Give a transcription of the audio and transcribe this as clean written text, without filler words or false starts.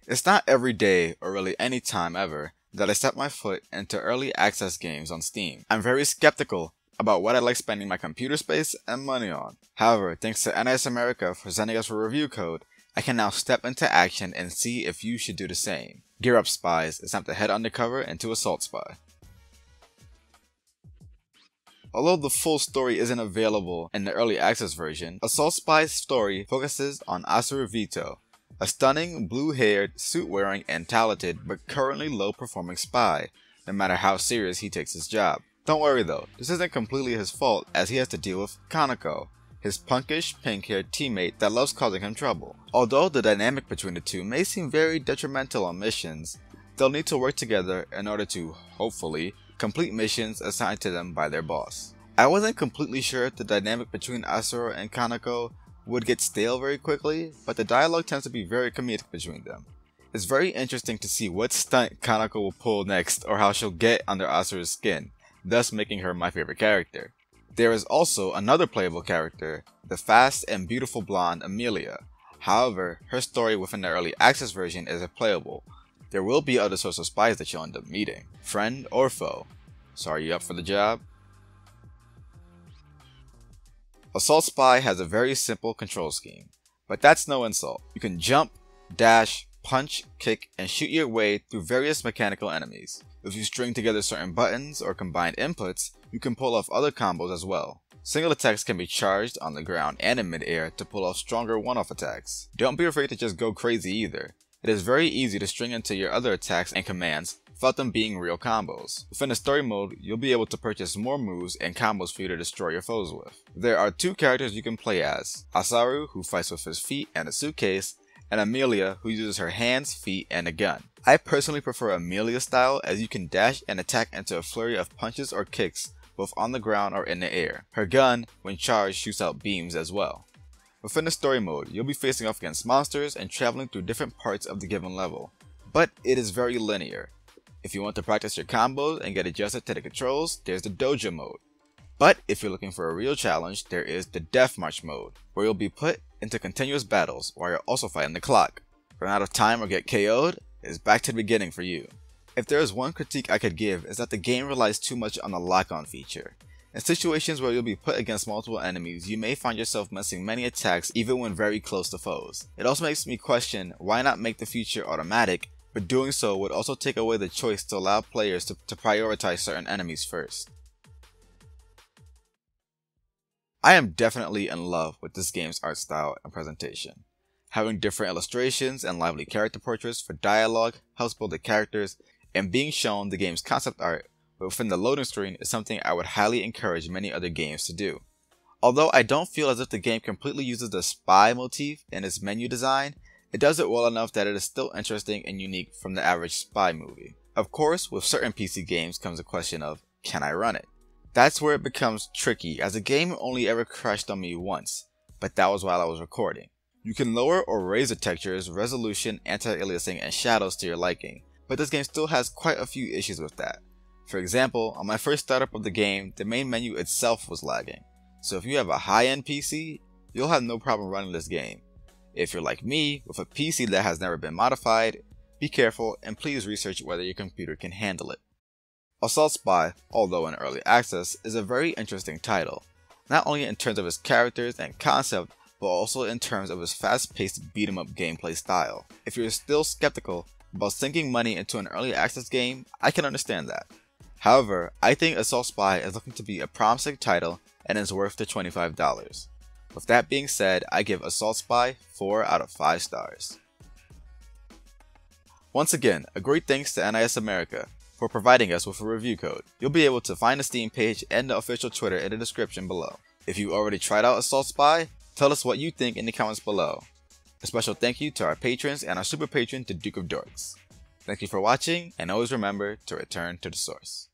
It's not every day, or really any time ever, that I step my foot into early access games on Steam. I'm very skeptical about what I like spending my computer space and money on. However, thanks to NIS America for sending us a review code, I can now step into action and see if you should do the same. Gear up, spies. It's time to head undercover into Assault Spy. Although the full story isn't available in the early access version, Assault Spy's story focuses on Asura Vito, a stunning, blue-haired, suit-wearing, and talented but currently low-performing spy, no matter how serious he takes his job. Don't worry though, this isn't completely his fault as he has to deal with Kanako, his punkish, pink-haired teammate that loves causing him trouble. Although the dynamic between the two may seem very detrimental on missions, they'll need to work together in order to, hopefully, complete missions assigned to them by their boss. I wasn't completely sure if the dynamic between Asura and Kanako would get stale very quickly, but the dialogue tends to be very comedic between them. It's very interesting to see what stunt Kanako will pull next or how she'll get under Asura's skin, thus making her my favorite character. There is also another playable character, the fast and beautiful blonde Emilia. However, her story within the early access version isn't playable. There will be other sorts of spies that you'll end up meeting, friend or foe. So are you up for the job? Assault Spy has a very simple control scheme, but that's no insult. You can jump, dash, punch, kick, and shoot your way through various mechanical enemies. If you string together certain buttons or combine inputs, you can pull off other combos as well. Single attacks can be charged on the ground and in mid-air to pull off stronger one-off attacks. Don't be afraid to just go crazy either. It is very easy to string into your other attacks and commands without them being real combos. Within the story mode, you'll be able to purchase more moves and combos for you to destroy your foes with. There are two characters you can play as, Asaru, who fights with his feet and a suitcase, and Emilia, who uses her hands, feet, and a gun. I personally prefer Emilia's style as you can dash and attack into a flurry of punches or kicks both on the ground or in the air. Her gun, when charged, shoots out beams as well. Within the story mode, you'll be facing off against monsters and traveling through different parts of the given level, but it is very linear. If you want to practice your combos and get adjusted to the controls, there's the Dojo Mode. But if you're looking for a real challenge, there is the Death March mode, where you'll be put into continuous battles while you're also fighting the clock. Run out of time or get KO'd, it's back to the beginning for you. If there is one critique I could give, is that the game relies too much on the lock-on feature. In situations where you'll be put against multiple enemies, you may find yourself missing many attacks even when very close to foes. It also makes me question why not make the feature automatic, but doing so would also take away the choice to allow players to prioritize certain enemies first. I am definitely in love with this game's art style and presentation. Having different illustrations and lively character portraits for dialogue helps build the characters, and being shown the game's concept art within the loading screen is something I would highly encourage many other games to do. Although I don't feel as if the game completely uses the spy motif in its menu design, it does it well enough that it is still interesting and unique from the average spy movie. Of course, with certain PC games comes the question of, can I run it? That's where it becomes tricky, as the game only ever crashed on me once, but that was while I was recording. You can lower or raise the textures, resolution, anti-aliasing, and shadows to your liking, but this game still has quite a few issues with that. For example, on my first startup of the game, the main menu itself was lagging, so if you have a high-end PC, you'll have no problem running this game. If you're like me, with a PC that has never been modified, be careful and please research whether your computer can handle it. Assault Spy, although in early access, is a very interesting title, not only in terms of its characters and concept, but also in terms of its fast-paced beat-em-up gameplay style. If you're still skeptical about sinking money into an early access game, I can understand that. However, I think Assault Spy is looking to be a promising title and is worth the $25. With that being said, I give Assault Spy 4 out of 5 stars. Once again, a great thanks to NIS America for providing us with a review code. You'll be able to find the Steam page and the official Twitter in the description below. If you already tried out Assault Spy, tell us what you think in the comments below. A special thank you to our patrons and our super patron, the Duke of Dorks. Thank you for watching, and always remember to return to the source.